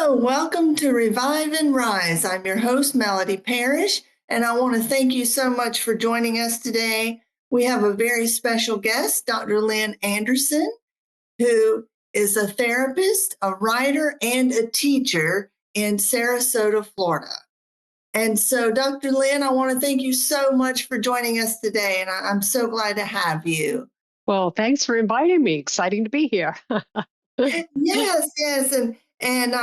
Hello, welcome to Revive and Rise. I'm your host, Melody Parrish, and I want to thank you so much for joining us today. We have a very special guest, Dr. Lynn Anderson, who is a therapist, a writer, and a teacher in Sarasota, Florida. And so, Dr. Lynn, I want to thank you so much for joining us today, and I'm so glad to have you. Well, thanks for inviting me. Exciting to be here. Yes, and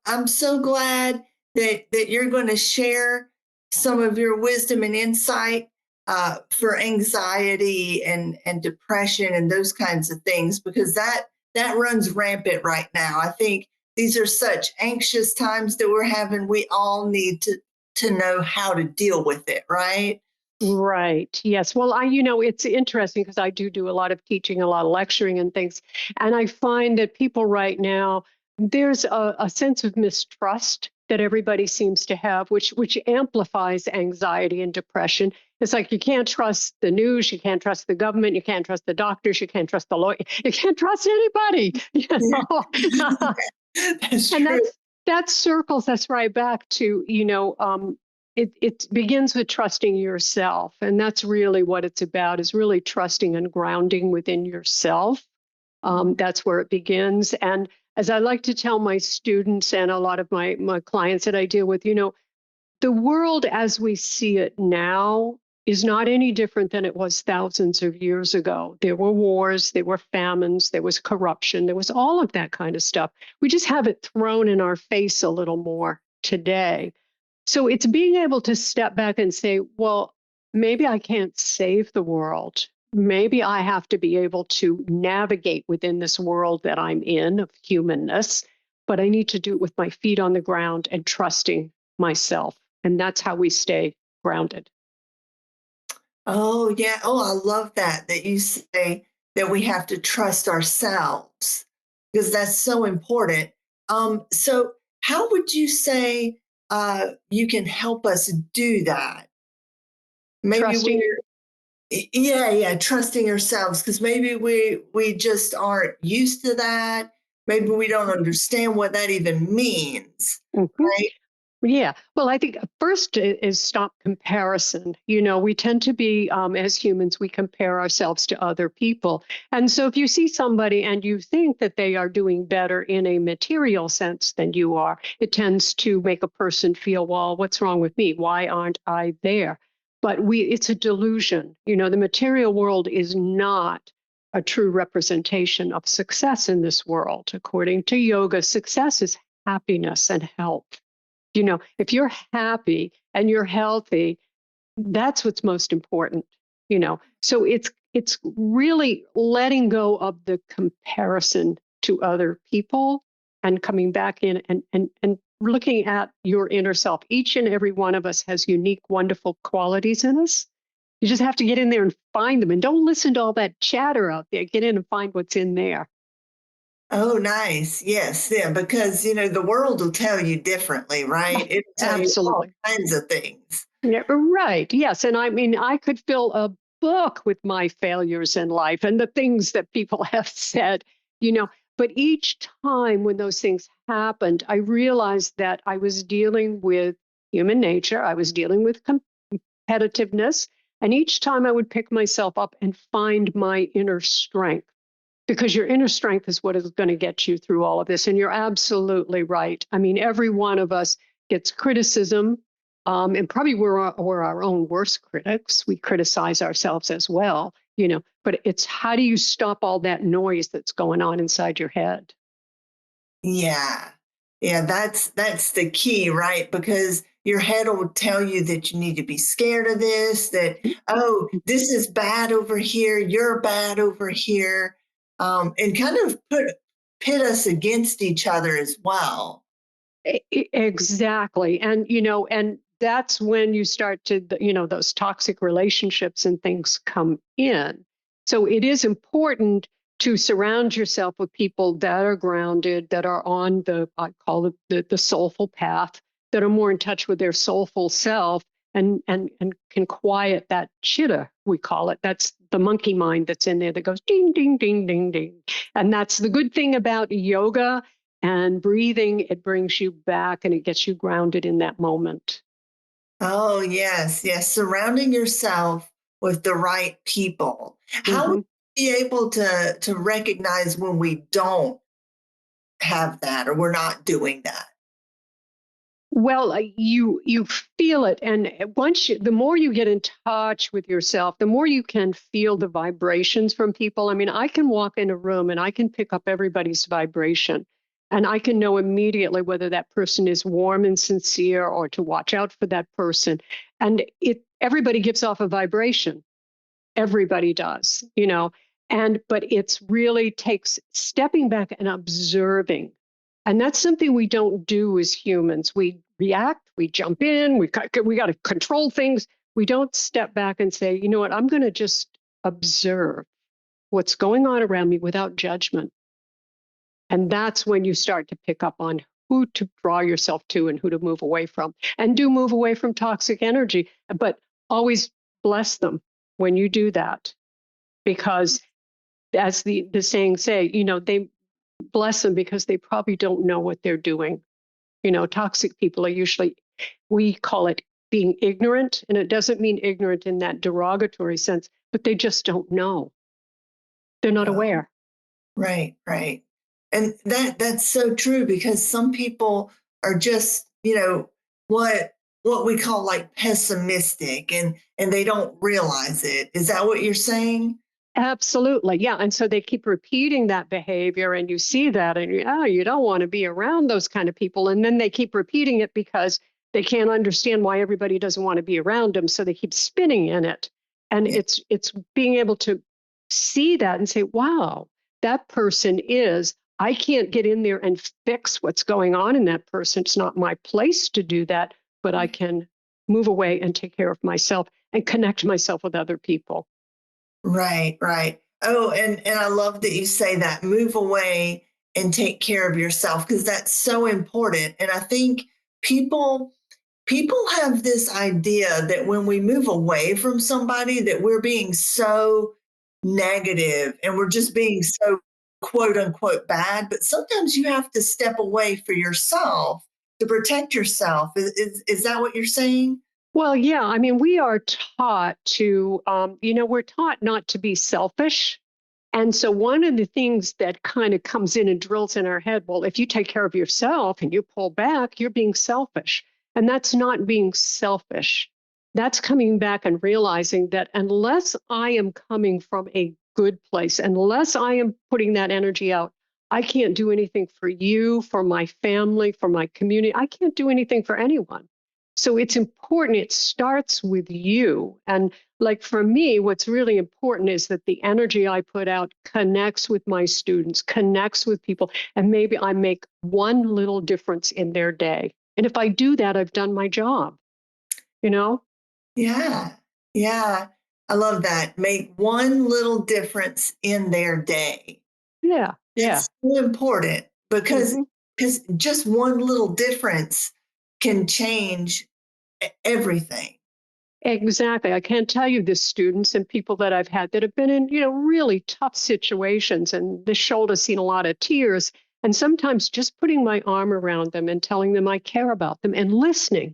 I'm so glad that you're going to share some of your wisdom and insight for anxiety and depression and those kinds of things, because that runs rampant right now. I think these are such anxious times that we're having. We all need to know how to deal with it, right? Right. Yes. Well, it's interesting because I do a lot of teaching, a lot of lecturing and things. And I find that people right now, there's a sense of mistrust that everybody seems to have, which amplifies anxiety and depression. It's like you can't trust the news, you can't trust the government, you can't trust the doctors, you can't trust the lawyer, you can't trust anybody. That's And true. that circles us right back to, it begins with trusting yourself. And that's really what it's about, is really trusting and grounding within yourself. That's where it begins. And as I like to tell my students and a lot of my clients that I deal with, the world as we see it now is not any different than it was thousands of years ago. There were wars, there were famines, there was corruption, there was all of that kind of stuff. We just have it thrown in our face a little more today. So it's being able to step back and say, well, maybe I can't save the world. Maybe I have to be able to navigate within this world that I'm in of humanness, but I need to do it with my feet on the ground and trusting myself. And that's how we stay grounded. Oh, yeah. Oh, I love that you say that we have to trust ourselves because that's so important. So how would you say you can help us do that? Maybe Trusting. yeah, trusting ourselves because maybe we just aren't used to that. Maybe we don't understand what that even means, Mhm. right? Yeah. Well, I think first is stop comparison. We tend to be, as humans, we compare ourselves to other people. And so if you see somebody and you think that they are doing better in a material sense than you are, it tends to make a person feel, well, what's wrong with me? Why aren't I there? But it's a delusion. The material world is not a true representation of success in this world. According to yoga, success is happiness and health. If you're happy and you're healthy, that's what's most important. So it's really letting go of the comparison to other people and coming back in and looking at your inner self. Each and every one of us has unique, wonderful qualities in us. You just have to get in there and find them, and don't listen to all that chatter out there. Get in and find what's in there. Oh, nice. Yes, yeah, because the world will tell you differently, right? It'll tell you all Absolutely. kinds of things. Yeah, right. Yes. And I mean, I could fill a book with my failures in life and the things that people have said, you know. But each time when those things happened, I realized that I was dealing with human nature. I was dealing with competitiveness. And each time I would pick myself up and find my inner strength, because your inner strength is what is going to get you through all of this. And you're absolutely right. I mean, every one of us gets criticism, and probably we're our own worst critics. We criticize ourselves as well. But it's how do you stop all that noise that's going on inside your head? Yeah. Yeah, that's the key, right? Because your head will tell you that you need to be scared of this, that, oh, this is bad over here, you're bad over here, and kind of pit us against each other as well. Exactly. And that's when you start to, those toxic relationships and things come in. So it is important to surround yourself with people that are grounded, that are on I call it the soulful path, that are more in touch with their soulful self and can quiet that chitter, we call it. That's the monkey mind that's in there that goes ding, ding, ding, ding, ding. And that's the good thing about yoga And breathing, it brings you back and it gets you grounded in that moment. Oh, yes, yes. Surrounding yourself with the right people. How would Hmm. you be able to recognize when we don't have that or we're not doing that? Well, you feel it, and the more you get in touch with yourself, the more you can feel the vibrations from people. I mean, I can walk in a room and I can pick up everybody's vibration, and I can know immediately whether that person is warm and sincere or to watch out for that person. And it everybody gives off a vibration. Everybody does, and but it's really takes stepping back and observing. And that's something we don't do as humans. We react, we jump in, we got to control things. We don't step back and say, you know what, I'm going to just observe what's going on around me without judgment. And that's when you start to pick up on who to draw yourself to and who to move away from. And do move away from toxic energy, but always bless them when you do that, because as the saying say, they bless them because they probably don't know what they're doing. Toxic people are usually, we call it being ignorant, and it doesn't mean ignorant in that derogatory sense, but they just don't know. They're not Oh, aware. right, right. And that's so true because some people are just, what we call like pessimistic and they don't realize it. Is that what you're saying? Absolutely. Yeah. And so they keep repeating that behavior, and you see that, and you don't want to be around those kind of people. And then they keep repeating it because they can't understand why everybody doesn't want to be around them. So they keep spinning in it. And Yeah. it's being able to see that and say, wow, that person is, I can't get in there and fix what's going on in that person. It's not my place to do that, but I can move away and take care of myself and connect myself with other people. Right, right. Oh, and I love that you say that. Move away and take care of yourself because that's so important. And I think people people have this idea that when we move away from somebody that we're being so negative and we're just being so quote unquote bad, but sometimes you have to step away for yourself to protect yourself. Is that what you're saying? Well, yeah, I mean, we are taught to, we're taught not to be selfish. And so one of the things that kind of comes in and drills in our head, well, if you take care of yourself and you pull back, you're being selfish. And that's not being selfish. That's coming back and realizing that unless I am coming from a good place, unless I am putting that energy out, I can't do anything for you, for my family, for my community. I can't do anything for anyone. So it's important. It starts with you. And like for me, what's really important is that the energy I put out connects with my students, connects with people, and maybe I make one little difference in their day. And if I do that, I've done my job, you know? Yeah. Yeah. I love that. Make one little difference in their day. Yeah, yeah. That's so important because Hmm. because just one little difference can change everything. Exactly. I can't tell you the students and people that I've had that have been in, really tough situations, and this shoulder's seen a lot of tears. And sometimes just putting my arm around them and telling them I care about them and listening,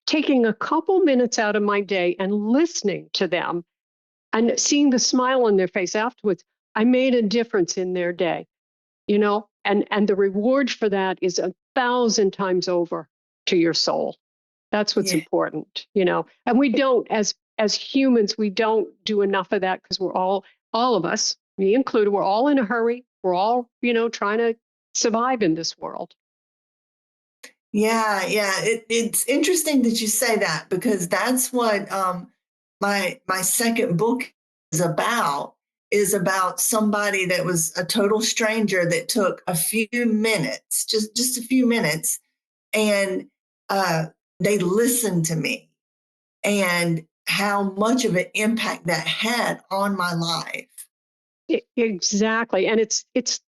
taking a couple minutes out of my day and listening to them and seeing the smile on their face afterwards, I made a difference in their day, and the reward for that is 1,000 times over to your soul. That's what's Yeah. important. And we don't, as humans, we don't do enough of that because we're all of us, me included, we're all in a hurry. We're all, trying to survive in this world. Yeah, yeah. It's interesting that you say that because that's what my second book is about somebody that was a total stranger that took a few minutes, just a few minutes, and uh, they listened to me and how much of an impact that had on my life. Exactly. And it's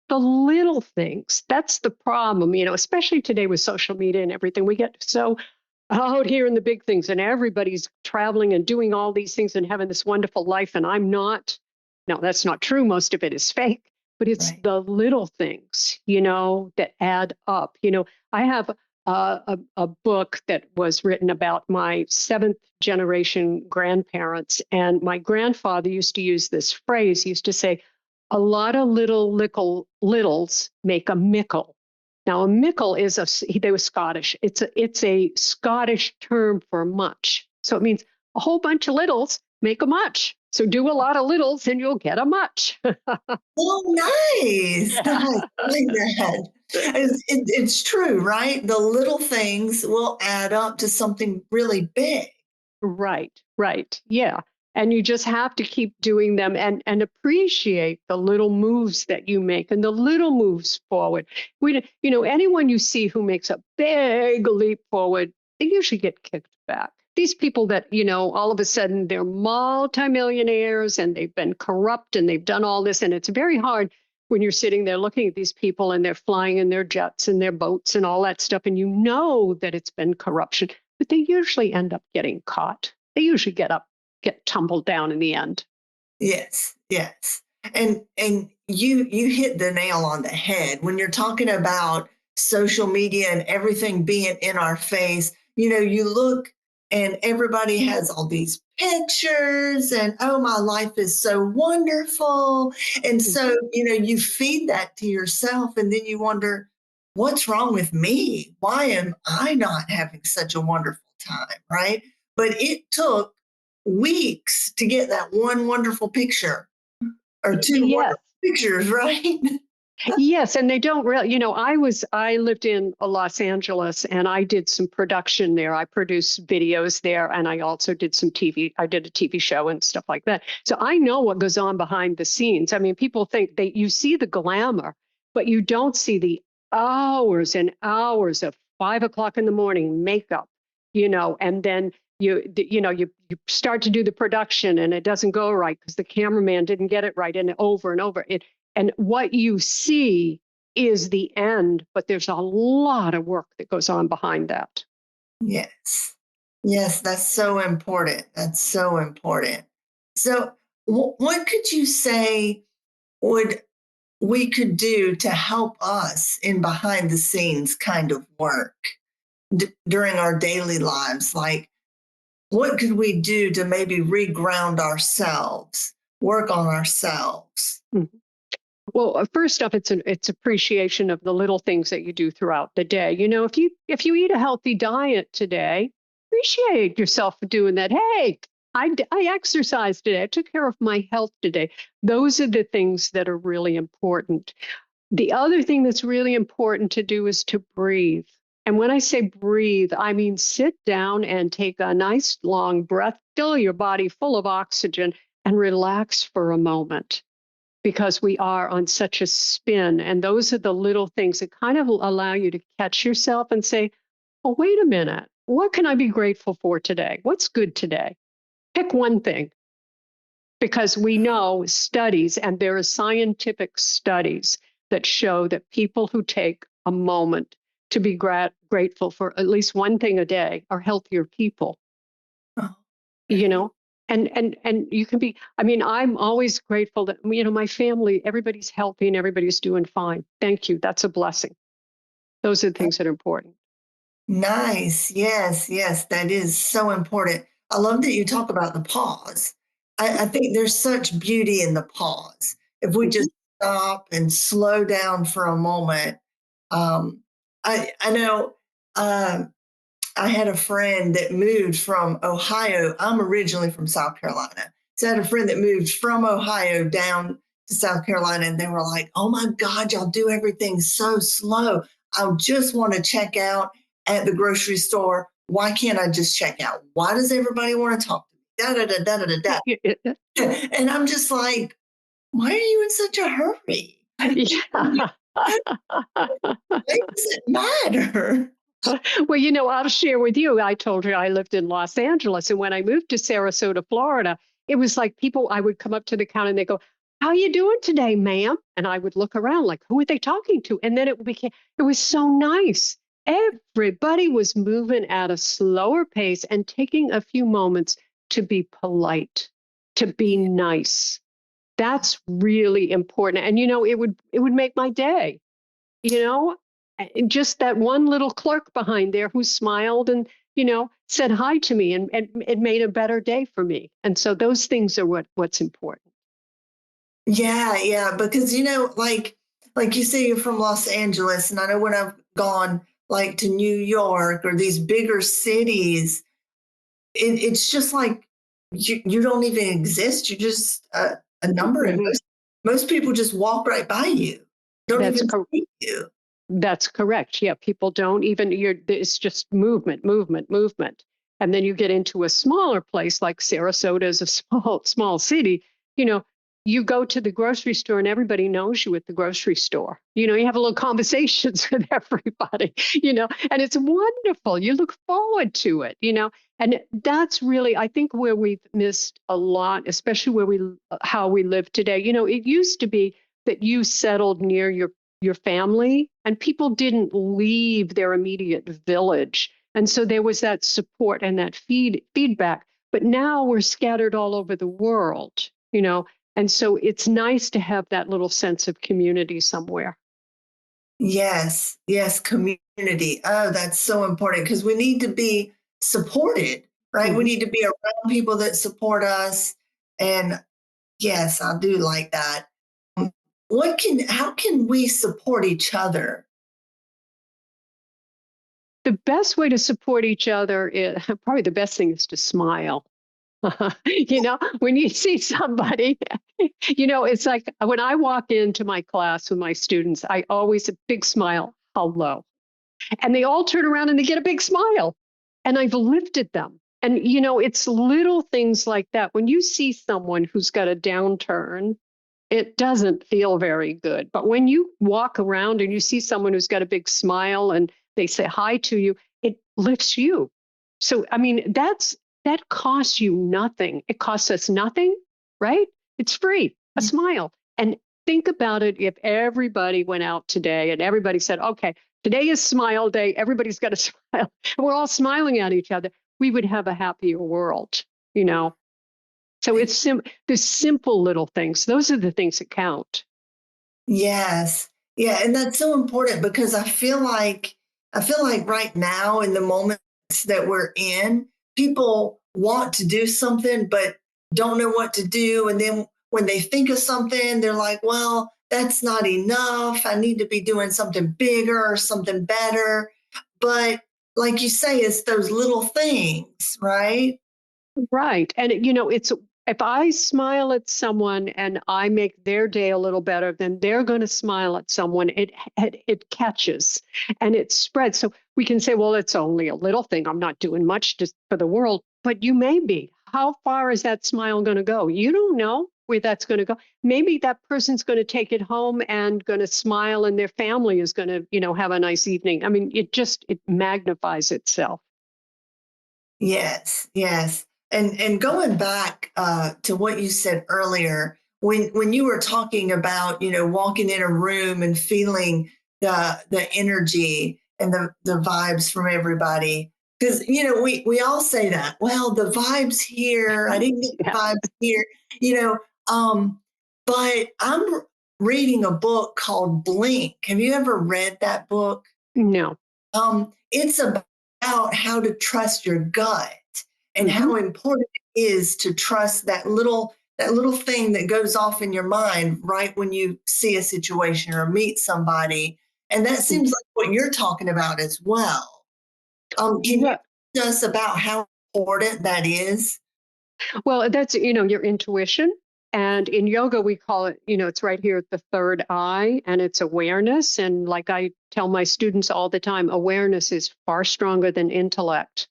the little things. That's the problem, especially today with social media and everything. We get so out here in the big things, and everybody's traveling and doing all these things and having this wonderful life, and I'm not. No, that's not true. Most of it is fake. but it's Right. the little things, that add up. I have a book that was written about my seventh generation grandparents. And my grandfather used to use this phrase. He used to say, a lot of littles make a mickle. Now, a mickle is they were Scottish. It's a Scottish term for much. So it means a whole bunch of littles make a much. So do a lot of littles and you'll get a much. Oh, nice. Yeah. Nice. I like that. It's true, right? The little things will add up to something really big. Right, right. Yeah. And you just have to keep doing them and appreciate the little moves that you make and the little moves forward. Anyone you see who makes a big leap forward, they usually get kicked back. These people that, all of a sudden they're multimillionaires and they've been corrupt and they've done all this. And it's very hard when you're sitting there looking at these people and they're flying in their jets and their boats and all that stuff. And you know that it's been corruption, but they usually end up getting caught. They usually get tumbled down in the end. Yes, yes. And you hit the nail on the head when you're talking about social media and everything being in our face. You look and everybody has all these pictures and oh, my life is so wonderful. And so, Mhm. you feed that to yourself and then you wonder, what's wrong with me? Why am I not having such a wonderful time? Right. But it took weeks to get that one wonderful picture or two Yes. wonderful pictures, right? Yes, and they don't really, I lived in Los Angeles and I did some production there. I produced videos there and I also did some TV. I did a TV show and stuff like that. So I know what goes on behind the scenes. I mean, people think you see the glamour, but you don't see the hours and hours of 5 o'clock in the morning makeup, and then you start to do the production and it doesn't go right because the cameraman didn't get it right, and over and over. And what you see is the end, but there's a lot of work that goes on behind that. Yes. Yes, that's so important. That's so important. So, what could you say would we could do to help us in behind the scenes kind of work during our daily lives? Like, what could we do to maybe reground ourselves, work on ourselves? Mhm. Well, first off, it's appreciation of the little things that you do throughout the day. If you eat a healthy diet today, appreciate yourself for doing that. Hey, I exercised today. I took care of my health today. Those are the things that are really important. The other thing that's really important to do is to breathe. And when I say breathe, I mean sit down and take a nice long breath, fill your body full of oxygen, and relax for a moment because we are on such a spin. And those are the little things that kind of allow you to catch yourself and say, oh, wait a minute. What can I be grateful for today? What's good today? Pick one thing because we know studies, and there are scientific studies that show that people who take a moment to be grateful for at least one thing a day are healthier people, Oh, you know? And you can be, I mean, I'm always grateful that, my family, everybody's healthy and everybody's doing fine. Thank you. That's a blessing. Those are the things that are important. nice. Yes, yes, that is so important. I love that you talk about the pause. I think there's such beauty in the pause. If we Mhm. just stop and slow down for a moment, I know I had a friend that moved from Ohio. I'm originally from South Carolina. So I had a friend that moved from Ohio down to South Carolina, and they were like, oh my God, y'all do everything so slow. I just want to check out at the grocery store. Why can't I just check out? Why does everybody want to talk to me? Da da da da da da Yeah. da. And I'm just like, why are you in such a hurry? Yeah. Why does it matter? Well, I'll share with you. I told you I lived in Los Angeles, and when I moved to Sarasota, Florida, it was like people. I would come up to the counter and they go, "How you doing today, ma'am?" And I would look around like, "Who are they talking to?" And then it was so nice. Everybody was moving at a slower pace and taking a few moments to be polite, to be nice. That's really important. And it would make my day, you know, just that one little clerk behind there who smiled and, said hi to me, and it made a better day for me. And so those things are what's important. Yeah, yeah, because like you say, you're from Los Angeles, and I know when I've gone like to New York or these bigger cities, it's just like you don't even exist. You're just a number, and Mhm. most people just walk right by you, don't That's even correct. see you. That's correct. Yeah, people don't even, it's just movement, movement, movement. And then you get into a smaller place like Sarasota is a small city, you know, you go to the grocery store and everybody knows you at the grocery store. You have a little conversations with everybody, and it's wonderful. You look forward to it, and that's really, I think, where we've missed a lot, especially how we live today. It used to be that you settled near your family, and people didn't leave their immediate village, and so there was that support and that feedback. But now we're scattered all over the world, and so it's nice to have that little sense of community somewhere. Yes, yes, community. Oh, that's so important because we need to be supported, right? We Mhm. need to be around people that support us. And yes, I do like that. Um, how can we support each other? The best way to support each other is probably the best thing is to smile. When you see somebody, it's like when I walk into my class with my students, I always a big smile, hello. And they all turn around and they get a big smile. And I've lifted them. And, it's little things like that. When you see someone who's got a downturn, it doesn't feel very good. But when you walk around and you see someone who's got a big smile and they say hi to you, it lifts you. So, I mean, that costs you nothing. It costs us nothing, right? It's free, a smile. And think about it, if everybody went out today and everybody said, okay, today is smile day, everybody's got to smile, and we're all smiling at each other, we would have a happier world, you know? So the simple little things. Those are the things that count. Yes. Yeah, and that's so important because I feel like right now in the moments that we're in, people want to do something but don't know what to do, and then when they think of something, they're like, "Well, that's not enough. I need to be doing something bigger or something better." But like you say, it's those little things, right? Right. And it's if I smile at someone and I make their day a little better, then they're going to smile at someone. It catches and it spreads. So we can say, well, it's only a little thing. I'm not doing much just for the world, but you may be. How far is that smile going to go? You don't know where that's going to go. Maybe that person's going to take it home and going to smile, and their family is going to, have a nice evening. I mean, it magnifies itself. Yes, yes. And going back to what you said earlier, when you were talking about, walking in a room and feeling the energy and the vibes from everybody. Because we all say that. Well, the vibes here, I didn't get the Yeah. vibes here, you know. Um, but I'm reading a book called Blink. Have you ever read that book? No. It's about how to trust your gut and Hmm. how important it is to trust that little thing that goes off in your mind right when you see a situation or meet somebody. And that seems like what you're talking about as well. Can you Yeah. tell us about how important that is? Well, that's, your intuition. And in yoga, we call it, it's right here at the third eye, and it's awareness. And like I tell my students all the time, awareness is far stronger than intellect,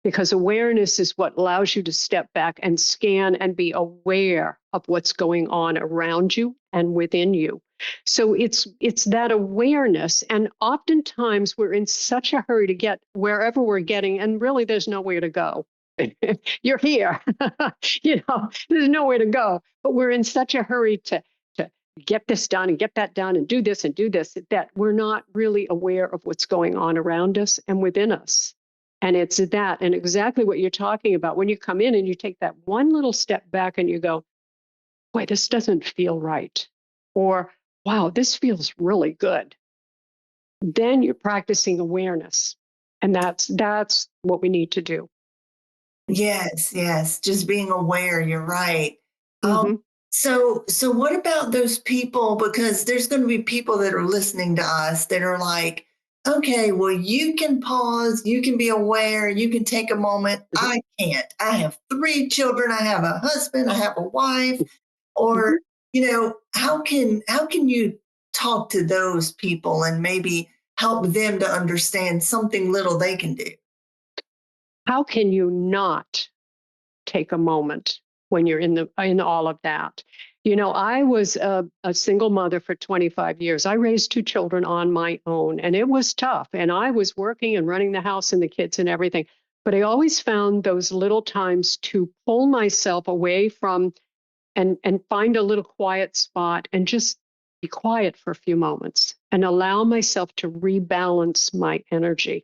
because awareness is what allows you to step back and scan and be aware of what's going on around you and within you. So it's that awareness, and oftentimes we're in such a hurry to get wherever we're getting, and really there's nowhere to go. You're here. There's nowhere to go, but we're in such a hurry to get this done and get that done and do this that we're not really aware of what's going on around us and within us. And it's that, and exactly what you're talking about when you come in and you take that one little step back and you go, boy, this doesn't feel right. Or, wow, this feels really good. Then you're practicing awareness. And that's what we need to do. Yes, yes, just being aware, you're right. Um, Hmm. so what about those people? Because there's going to be people that are listening to us that are like, okay, well, you can pause, you can be aware, you can take a moment. Hmm. I can't. I have three children, I have a husband, I have a wife, or, Hmm. how can you talk to those people and maybe help them to understand something little they can do? How can you not take a moment when you're in all of that? I was a single mother for 25 years. I raised two children on my own, and it was tough. And I was working and running the house and the kids and everything. But I always found those little times to pull myself away from and find a little quiet spot and just be quiet for a few moments and allow myself to rebalance my energy.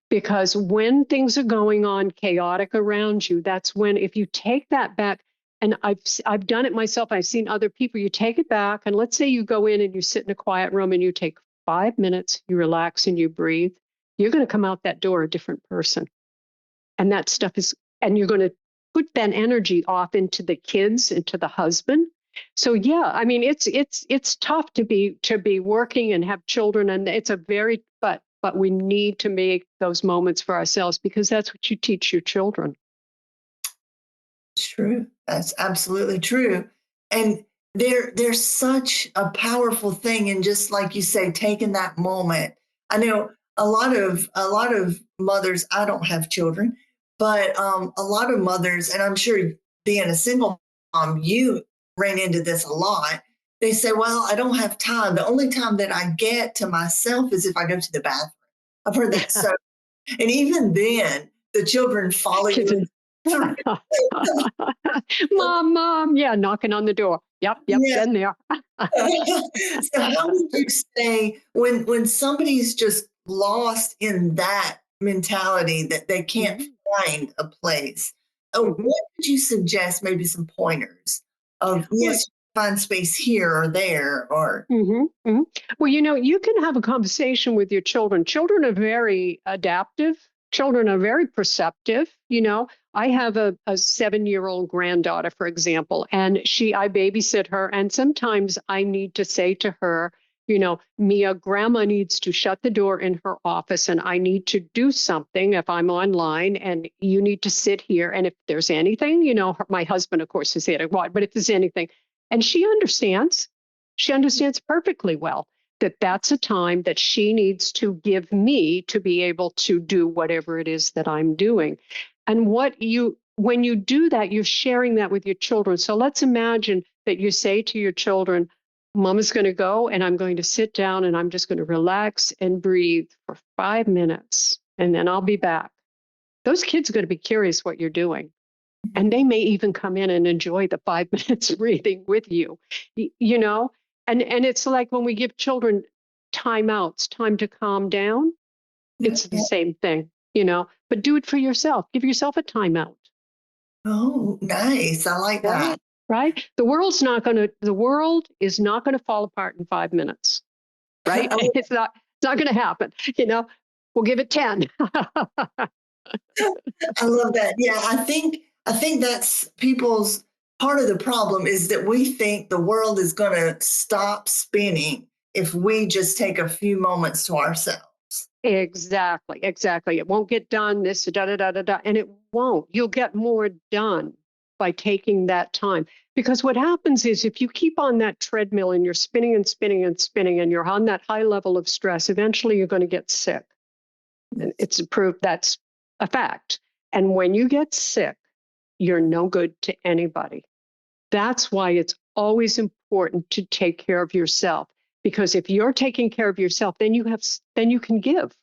Because when things are going on chaotic around you, that's when, if you take that back, and I've done it myself, I've seen other people, you take it back, and let's say you go in and you sit in a quiet room and you take 5 minutes, you relax and you breathe, you're going to come out that door a different person. And that stuff is, and you're going to put that energy off into the kids, into the husband. So yeah, I mean, it's tough to be working and have children, and it's a very, but we need to make those moments for ourselves, because that's what you teach your children. True. That's absolutely true. And there's such a powerful thing in, just like you say, taking that moment. I know a lot of mothers, I don't have children, but a lot of mothers, and I'm sure being a single mom, you ran into this a lot. They say, well, I don't have time. The only time that I get to myself is if I go to the bathroom. I've heard that so, and even then, the children follow Kids you and through. mom, yeah, knocking on the door. Yep, Yeah. been there. So how would you say, when somebody's just lost in that mentality that they can't Mhm, find a place, mhm. what would you suggest, maybe some pointers of, Well, yes, find space here or there, or Well, you can have a conversation with your children. Children are very adaptive. Children are very perceptive. I have a 7-year-old granddaughter, for example, and I babysit her. And sometimes I need to say to her, Mia, grandma needs to shut the door in her office and I need to do something if I'm online, and you need to sit here. And if there's anything, my husband, of course, is there, what, but if there's anything, and she understands perfectly well that that's a time that she needs to give me to be able to do whatever it is that I'm doing. And when you do that, you're sharing that with your children. So let's imagine that you say to your children, Mama's going to go and I'm going to sit down and I'm just going to relax and breathe for 5 minutes and then I'll be back. Those kids are going to be curious what you're doing. And they may even come in and enjoy the 5 minutes breathing with you, you know? And it's like when we give children timeouts, time to calm down, yeah, it's the yeah. same thing, but do it for yourself. Give yourself a timeout. Oh, nice. I like Right. that. Right. The world is not going to fall apart in 5 minutes. Right. It's not going to happen. We'll give it 10. I love that. Yeah, I think that's people's part of the problem, is that we think the world is going to stop spinning if we just take a few moments to ourselves. Exactly. It won't get done, this, da, da, da, da, da. And it won't. You'll get more done by taking that time. Because what happens is, if you keep on that treadmill and you're spinning and spinning and spinning and you're on that high level of stress, eventually you're going to get sick. And it's proved that's a fact. And when you get sick, you're no good to anybody. That's why it's always important to take care of yourself. Because if you're taking care of yourself, then you can give.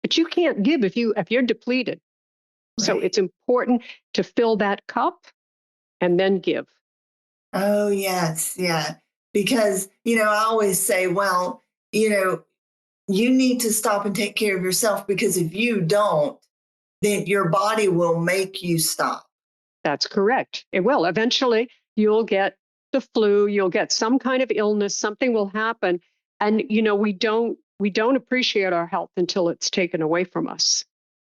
But you can't give if you're depleted. So Right. it's important to fill that cup and then give. Oh, yes. Yeah. Because, I always say, well, you know, you need to stop and take care of yourself, because if you don't, then your body will make you stop. That's correct. It will. Eventually, you'll get the flu, you'll get some kind of illness, something will happen. And, we don't appreciate our health until it's taken away from us.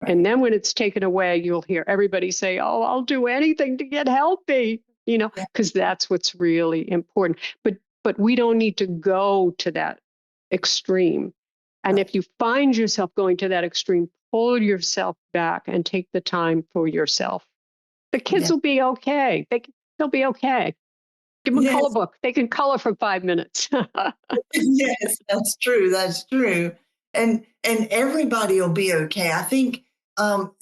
And Right. then when it's taken away, you'll hear everybody say, "Oh, I'll do anything to get healthy," Yeah. because that's what's really important. But we don't need to go to that extreme. And Right. if you find yourself going to that extreme, pull yourself back and take the time for yourself. The kids Yeah. will be okay. They'll be okay. Give them a color Yes. book. They can color for 5 minutes. Yes, that's true. That's true. And everybody will be okay. I think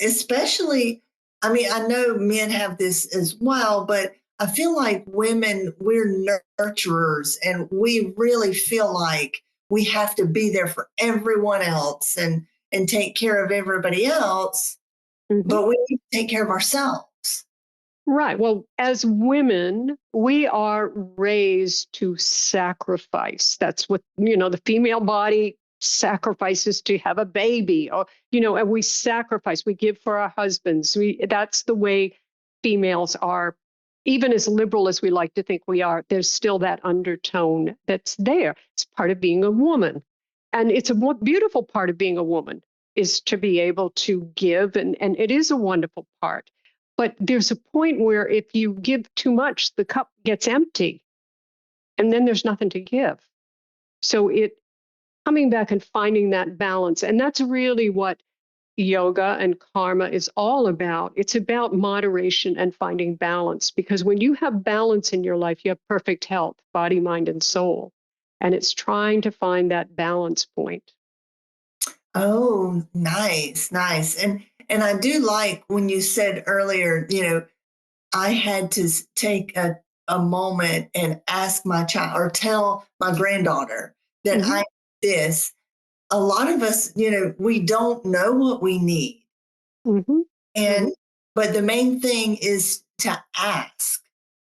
especially I mean, I know men have this as well, but I feel like women, we're nurturers and we really feel like we have to be there for everyone else and take care of everybody else, Mhm. but we need to take care of ourselves. Right. Well, as women, we are raised to sacrifice. That's what, the female body sacrifices to have a baby or, and we sacrifice, we give for our husbands. That's the way females are. Even as liberal as we like to think we are, there's still that undertone that's there. It's part of being a woman. And it's a more beautiful part of being a woman is to be able to give. And it is a wonderful part. But there's a point where if you give too much, the cup gets empty and then there's nothing to give. So it coming back and finding that balance. And that's really what yoga and karma is all about. It's about moderation and finding balance because when you have balance in your life, you have perfect health, body, mind, and soul. And it's trying to find that balance point. Oh, nice, nice. And I do like when you said earlier, I had to take a moment and ask my child or tell my granddaughter that Hmm. I this. A lot of us, we don't know what we need. Hmm. And Hmm. but the main thing is to ask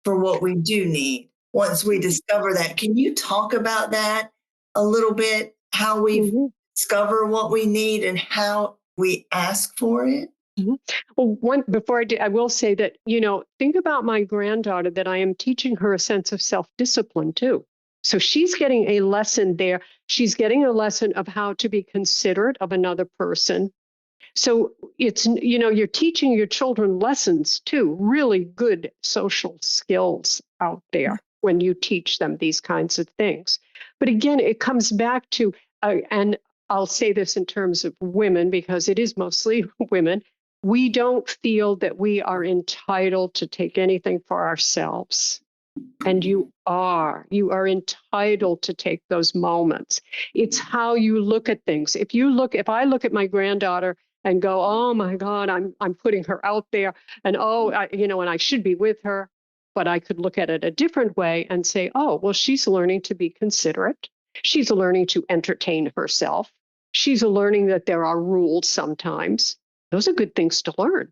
for what we do need once we discover that. Can you talk about that a little bit? How we Hmm. discover what we need and how we ask for it? Mhm. Well, one before I do, I will say that, think about my granddaughter that I am teaching her a sense of self-discipline too. So she's getting a lesson there. She's getting a lesson of how to be considerate of another person. So you're teaching your children lessons too, really good social skills out there when you teach them these kinds of things. But again, it comes back to, and I'll say this in terms of women because it is mostly women. We don't feel that we are entitled to take anything for ourselves. And you are entitled to take those moments. It's how you look at things. If I look at my granddaughter and go, oh my God, I'm putting her out there and and I should be with her. But I could look at it a different way and say, oh, well, she's learning to be considerate. She's learning to entertain herself. She's learning that there are rules sometimes. Those are good things to learn.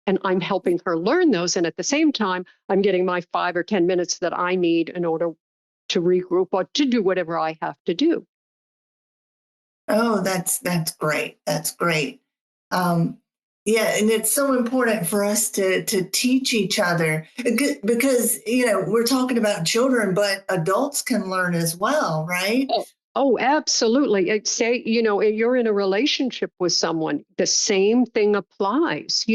And I'm helping her learn those. And at the same time, I'm getting my 5 or 10 minutes that I need in order to regroup or to do whatever I have to do. Oh, that's great. That's great. Um, yeah, and it's so important for us to teach each other because we're talking about children, but adults can learn as well, right? Oh, absolutely. Say, you're in a relationship with someone, the same thing applies.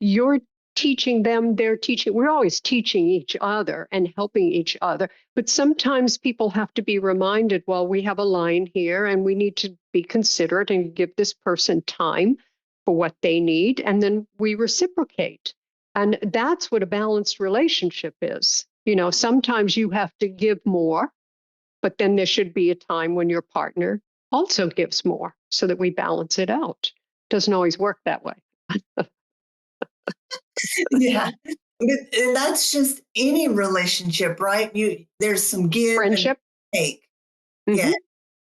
You're teaching them, they're teaching, we're always teaching each other and helping each other. But sometimes people have to be reminded, well, we have a line here and we need to be considerate and give this person time for what they need. And then we reciprocate. And that's what a balanced relationship is. Sometimes you have to give more, but then there should be a time when your partner also gives more so that we balance it out. Doesn't always work that way. Yeah, and that's just any relationship, right? There's some give and Friendship. take. Hmm. Yeah.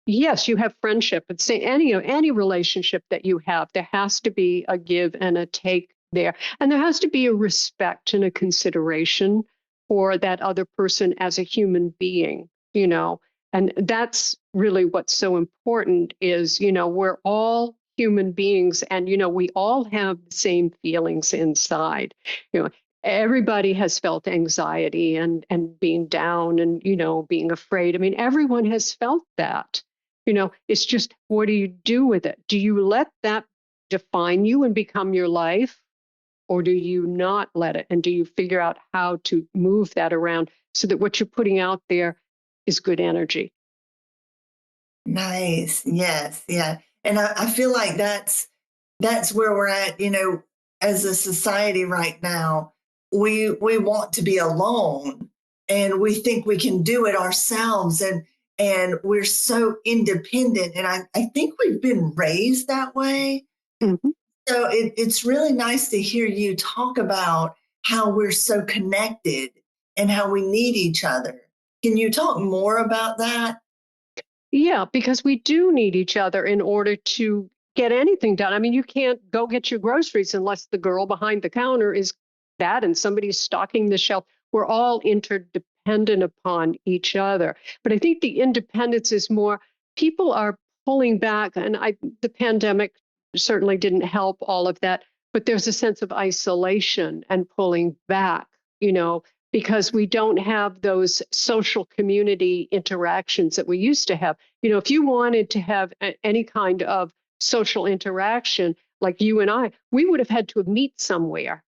Yes, you have friendship. But say any relationship that you have, there has to be a give and a take there, and there has to be a respect and a consideration for that other person as a human being. And that's really what's so important. Is we're all human beings, and we all have the same feelings inside. You know, everybody has felt anxiety and being down and, being afraid. I mean, everyone has felt that. It's just, what do you do with it? Do you let that define you and become your life? Or do you not let it? And do you figure out how to move that around so that what you're putting out there is good energy? Nice. Yes. Yeah. And I feel like that's where we're at, as a society right now. We want to be alone and we think we can do it ourselves, and we're so independent. And I think we've been raised that way. Mhm. So it's really nice to hear you talk about how we're so connected and how we need each other. Can you talk more about that? Yeah, because we do need each other in order to get anything done. I mean, you can't go get your groceries unless the girl behind the counter is that and somebody's stocking the shelf. We're all interdependent upon each other. But I think the independence is more, people are pulling back, and the pandemic certainly didn't help all of that, but there's a sense of isolation and pulling back, you know, because we don't have those social community interactions that we used to have. If you wanted to have any kind of social interaction, like you and I, we would have had to meet somewhere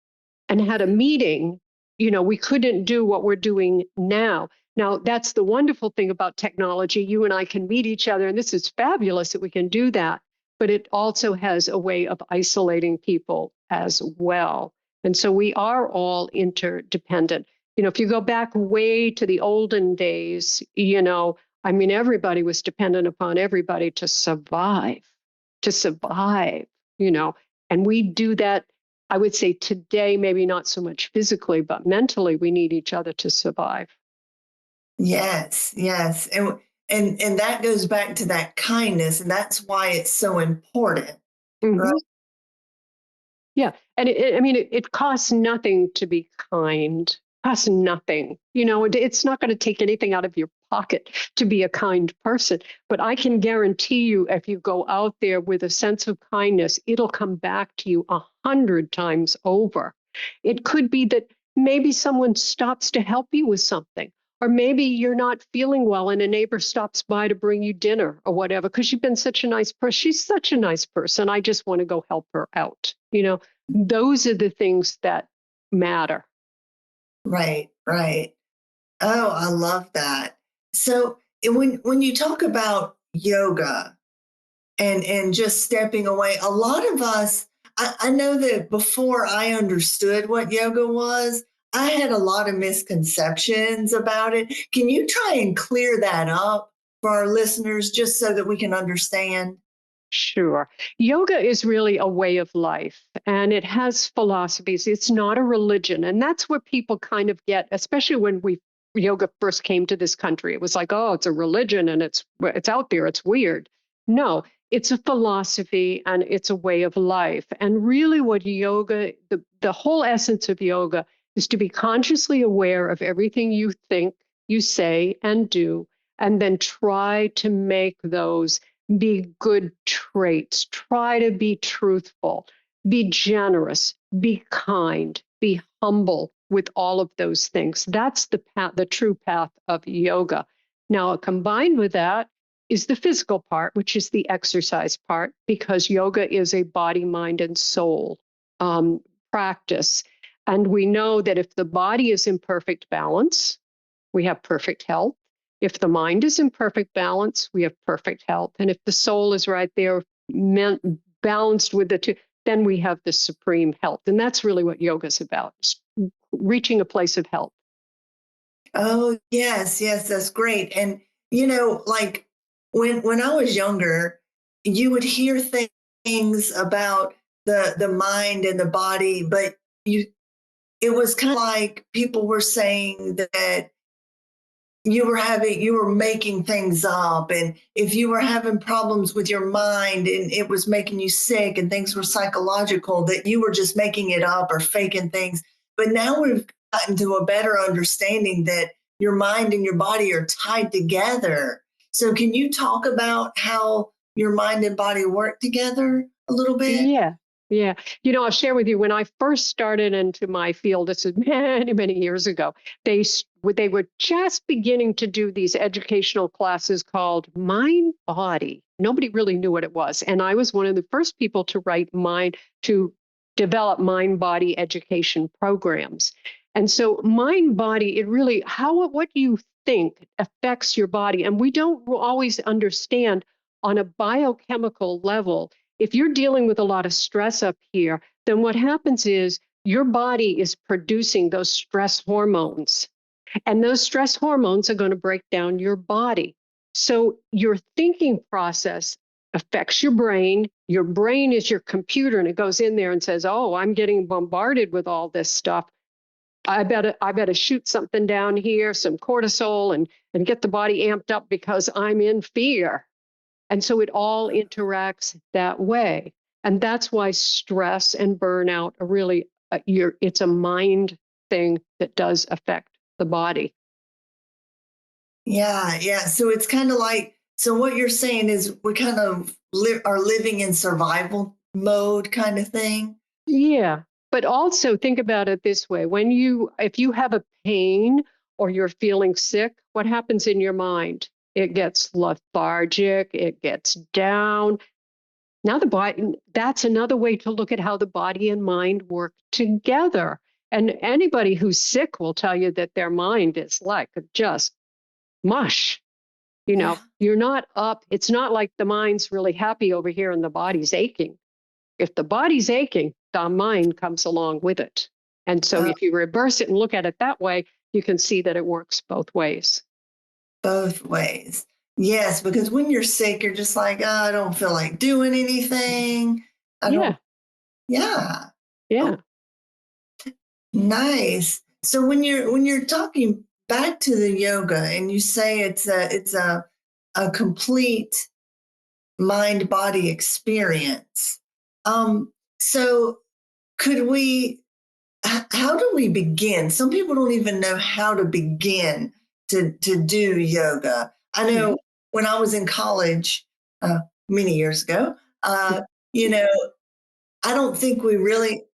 and had a meeting. We couldn't do what we're doing now. Now, that's the wonderful thing about technology. You and I can meet each other, and this is fabulous that we can do that. But it also has a way of isolating people as well. And so we are all interdependent. If you go back way to the olden days, I mean, everybody was dependent upon everybody to survive, you know, and we do that. I would say today, maybe not so much physically, but mentally, we need each other to survive. Yes, yes. And that goes back to that kindness, and that's why it's so important, right? Hmm. Yeah. And I mean, it costs nothing to be kind. Costs nothing. It's not going to take anything out of your pocket to be a kind person. But I can guarantee you, if you go out there with a sense of kindness, it'll come back to you 100 times over. It could be that maybe someone stops to help you with something. Or maybe you're not feeling well and a neighbor stops by to bring you dinner or whatever, because you've been such a nice person. She's such a nice person. I just want to go help her out. Those are the things that matter. Right, right. Oh, I love that. So when you talk about yoga and just stepping away, a lot of us, I know that before I understood what yoga was, I had a lot of misconceptions about it. Can you try and clear that up for our listeners just so that we can understand? Sure. Yoga is really a way of life and it has philosophies. It's not a religion. And that's where people kind of get, especially when yoga first came to this country. It was like, oh, it's a religion and it's out there, it's weird. No, it's a philosophy and it's a way of life. And really what the whole essence of yoga is to be consciously aware of everything you think, you say, and do, and then try to make those be good traits. Try to be truthful, be generous, be kind, be humble with all of those things. That's the path, the true path of yoga. Now, combined with that is the physical part, which is the exercise part, because yoga is a body, mind, and soul practice. And we know that if the body is in perfect balance, we have perfect health. If the mind is in perfect balance, we have perfect health. And if the soul is right there, balanced with the two, then we have the supreme health. And that's really what yoga is about, reaching a place of health. Oh, yes, yes, that's great. And like when I was younger, you would hear things about the mind and the body, but you it was kind of like people were saying that you were making things up, and if you were having problems with your mind and it was making you sick and things were psychological, that you were just making it up or faking things. But now we've gotten to a better understanding that your mind and your body are tied together. So can you talk about how your mind and body work together a little bit? Yeah. Yeah. I'll share with you when I first started into my field, this is many, many years ago, they were just beginning to do these educational classes called Mind Body. Nobody really knew what it was. And I was one of the first people to develop mind body education programs. And so mind body, it really, what you think affects your body. And we don't always understand on a biochemical level if you're dealing with a lot of stress up here, then what happens is your body is producing those stress hormones. And those stress hormones are going to break down your body. So your thinking process affects your brain. Your brain is your computer, and it goes in there and says, "Oh, I'm getting bombarded with all this stuff. I better shoot something down here, some cortisol, and get the body amped up because I'm in fear." And so it all interacts that way. And that's why stress and burnout are really, it's a mind thing that does affect the body. Yeah, yeah. So it's kind of like, so what you're saying is we kind of are living in survival mode kind of thing. Yeah. But also think about it this way. If you have a pain or you're feeling sick, what happens in your mind? It gets lethargic, it gets down. Now, that's another way to look at how the body and mind work together. And anybody who's sick will tell you that their mind is like just mush. Yeah. You're not up. It's not like the mind's really happy over here and the body's aching. If the body's aching, the mind comes along with it. And so Uh, if you reverse it and look at it that way, you can see that it works both ways. both ways. Yes, because when you're sick, you're just like, oh, I don't feel like doing anything. I don't, Yeah. yeah. Oh, Yeah. nice. So when you're talking back to the yoga and you say it's a complete mind body experience. So could we how do we begin? Some people don't even know how to begin to do yoga. I Mhm. know when I was in college many years ago, you know, I don't think we really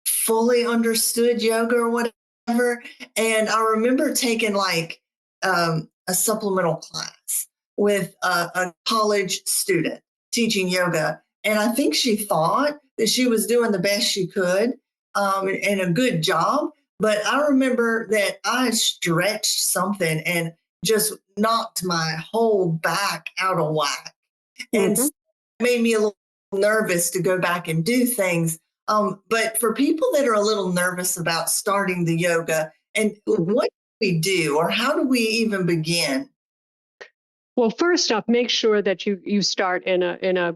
fully understood yoga or whatever. And I remember taking like a supplemental class with a college student teaching yoga. And I think she thought that she was doing the best she could and a good job. But I remember that I stretched something and just knocked my whole back out of whack. And Mhm. it made me a little nervous to go back and do things. But for people that are a little nervous about starting the yoga, and Mhm. what do we do, or how do we even begin? Well, first off, make sure that you start in a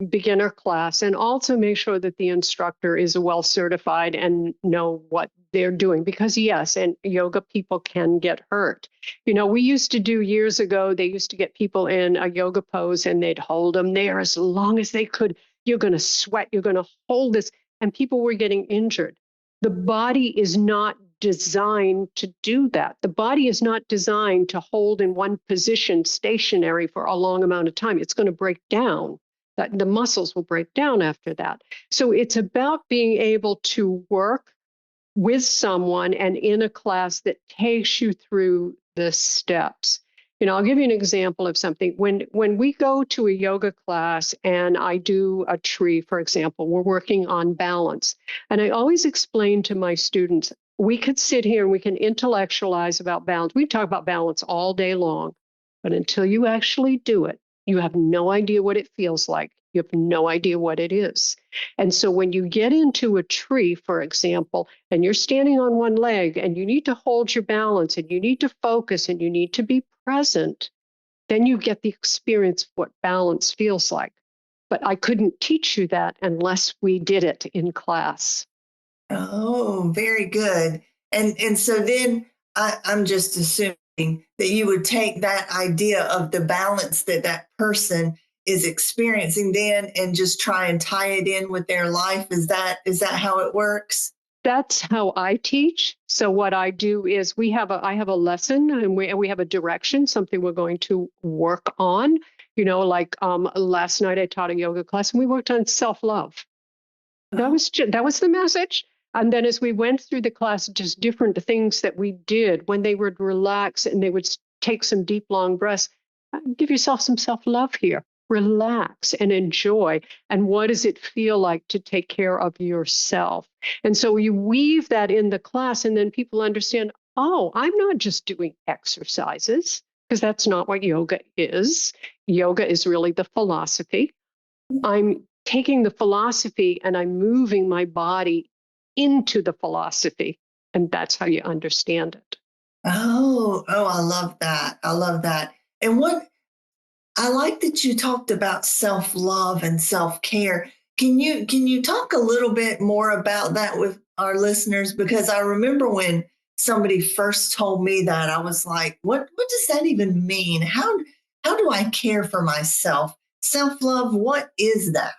beginner class, and also make sure that the instructor is well certified and know what they're doing. Because yes, and yoga people can get hurt. We used to do years ago. They used to get people in a yoga pose, and they'd hold them there as long as they could. You're going to sweat. You're going to hold this, and people were getting injured. The body is not designed to do that. The body is not designed to hold in one position stationary for a long amount of time. It's going to break down. That the muscles will break down after that. So it's about being able to work with someone and in a class that takes you through the steps. I'll give you an example of something. When we go to a yoga class and I do a tree, for example, we're working on balance. And I always explain to my students, we could sit here and we can intellectualize about balance. We talk about balance all day long, but until you actually do it, you have no idea what it feels like. You have no idea what it is. And so when you get into a tree, for example, and you're standing on one leg and you need to hold your balance and you need to focus and you need to be present, then you get the experience of what balance feels like. But I couldn't teach you that unless we did it in class. Oh, very good. And so then I'm just assuming that you would take that idea of the balance that that person is experiencing then and just try and tie it in with their life. Is that how it works? That's how I teach. So what I do is I have a lesson and we have a direction, something we're going to work on. Like last night I taught a yoga class and we worked on self-love. Oh, That was the message. And then as we went through the class, just different things that we did when they would relax and they would take some deep, long breaths. Give yourself some self-love here. Relax and enjoy. And what does it feel like to take care of yourself? And so you weave that in the class, and then people understand, oh, I'm not just doing exercises, because that's not what yoga is. Yoga is really the philosophy. I'm taking the philosophy and I'm moving my body into the philosophy. And that's how you understand it. oh, I love that. I love that. And what I like that you talked about self-love and self-care. Can you talk a little bit more about that with our listeners? Because I remember when somebody first told me that, I was like, what does that even mean? How do I care for myself? Self-love, what is that?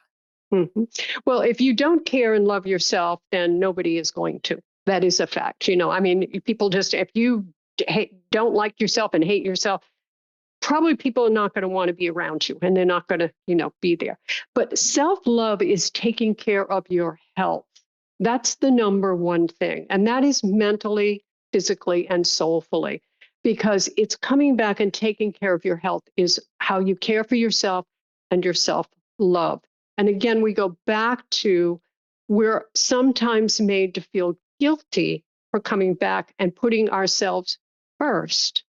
Mhm. Well, if you don't care and love yourself, then nobody is going to. That is a fact. I mean, people just, if you don't like yourself and hate yourself, probably people are not going to want to be around you and they're not going to, be there. But self-love is taking care of your health. That's the number one thing. And that is mentally, physically, and soulfully, because it's coming back and taking care of your health is how you care for yourself and your self-love. And again, we go back to we're sometimes made to feel guilty for coming back and putting ourselves first.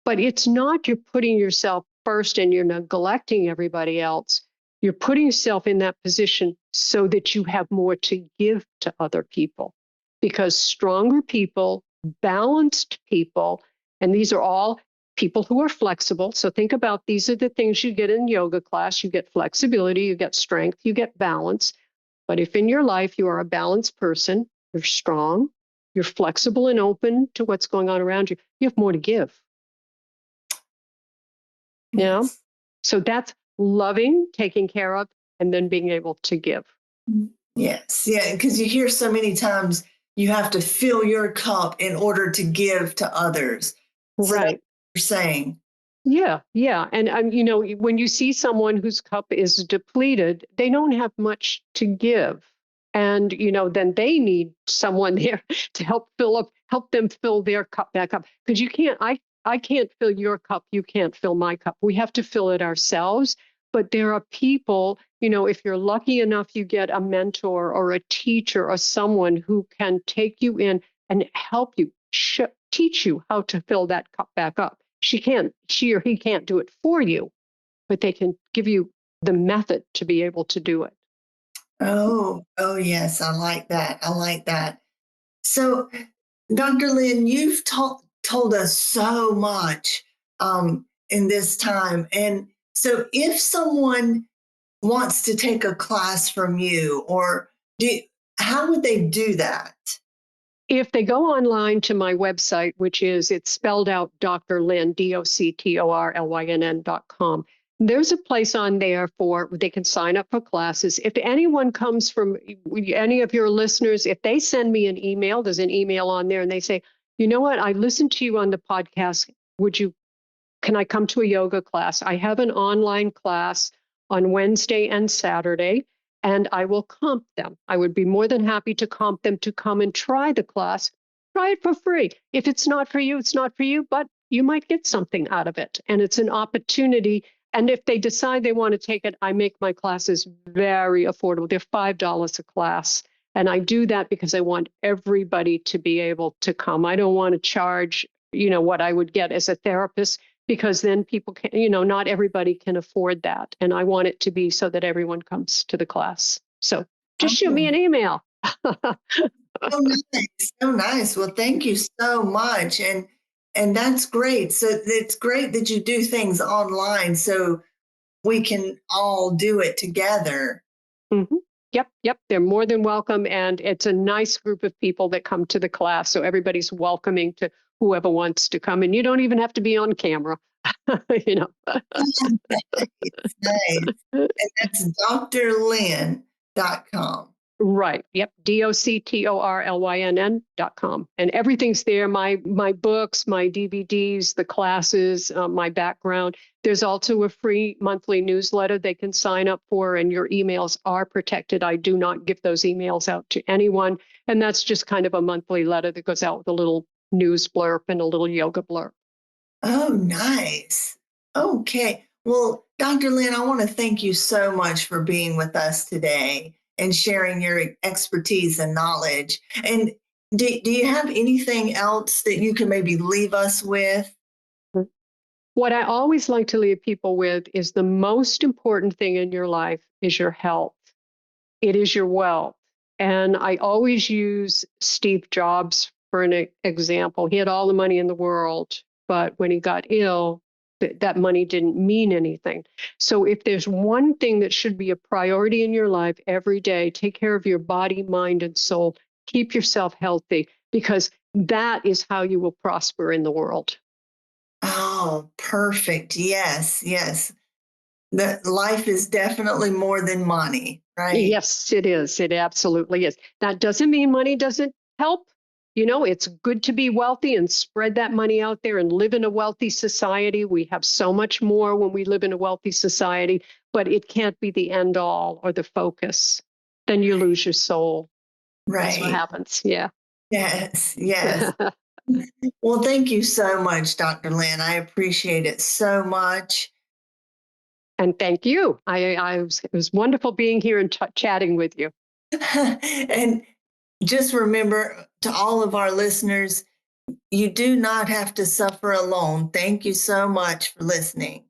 But it's not you're putting yourself first and you're neglecting everybody else. You're putting yourself in that position so that you have more to give to other people. Because stronger people, balanced people, and these are all people who are flexible. So think about these are the things you get in yoga class. You get flexibility, you get strength, you get balance. But if in your life you are a balanced person, you're strong, you're flexible and open to what's going on around you have more to give. Yeah. Yes. So that's loving, taking care of, and then being able to give. Yes. Yeah. Because you hear so many times you have to fill your cup in order to give to others. So that's what Right. you're saying. Yeah. Yeah. And, when you see someone whose cup is depleted, they don't have much to give. And, then they need someone there to help them fill their cup back up. Because I can't fill your cup. You can't fill my cup. We have to fill it ourselves. But there are people, if you're lucky enough, you get a mentor or a teacher or someone who can take you in and help you, teach you how to fill that cup back up. She or he can't do it for you, but they can give you the method to be able to do it. Oh, yes. I like that. I like that. So, Dr. Lynn, you've told us so much in this time. And so, if someone wants to take a class from you, or do, how would they do that? If they go online to my website, it's spelled out Dr. Lynn, DoctorLynn.com. There's a place on there for they can sign up for classes. If anyone comes from any of your listeners, if they send me an email, there's an email on there and they say, you know what, I listened to you on the podcast. Can I come to a yoga class? I have an online class on Wednesday and Saturday, and I will comp them. I would be more than happy to comp them to come and try the class. Try it for free. If it's not for you, it's not for you, but you might get something out of it. And it's an opportunity. And if they decide they want to take it, I make my classes very affordable. They're $5 a class. And I do that because I want everybody to be able to come. I don't want to charge, what I would get as a therapist because then people can, not everybody can afford that. And I want it to be so that everyone comes to the class. So just shoot me Oh, an email. so nice. So nice. Well, thank you so much. And that's great. So it's great that you do things online so we can all do it together. Mhm. Yep, yep. They're more than welcome. And it's a nice group of people that come to the class. So everybody's welcoming to whoever wants to come. And you don't even have to be on camera, you know. Nice. And that's drlynn.com. Right. Yep. DOCTORLYNN.com. And everything's there. My books, my DVDs, the classes, my background. There's also a free monthly newsletter they can sign up for, and your emails are protected. I do not give those emails out to anyone. And that's just kind of a monthly letter that goes out with a little news blurb and a little yoga blurb. Oh, nice. Okay. Well, Dr. Lynn, I want to thank you so much for being with us today and sharing your expertise and knowledge. And do you have anything else that you can maybe leave us with? What I always like to leave people with is the most important thing in your life is your health. It is your wealth. And I always use Steve Jobs for an example. He had all the money in the world, but when he got ill, that money didn't mean anything. So if there's one thing that should be a priority in your life every day, take care of your body, mind, and soul. Keep yourself healthy because that is how you will prosper in the world. Oh, perfect. Yes, yes. That life is definitely more than money, right? Yes, it is. It absolutely is. That doesn't mean money doesn't help. You know, it's good to be wealthy and spread that money out there and live in a wealthy society. We have so much more when we live in a wealthy society, but it can't be the end all or the focus. Then you lose your soul. That's what Right. happens. Yeah. Yes, yes. Well, thank you so much, Dr. Lynn. I appreciate it so much. And thank you. It was wonderful being here and chatting with you. And just remember to all of our listeners, you do not have to suffer alone. Thank you so much for listening.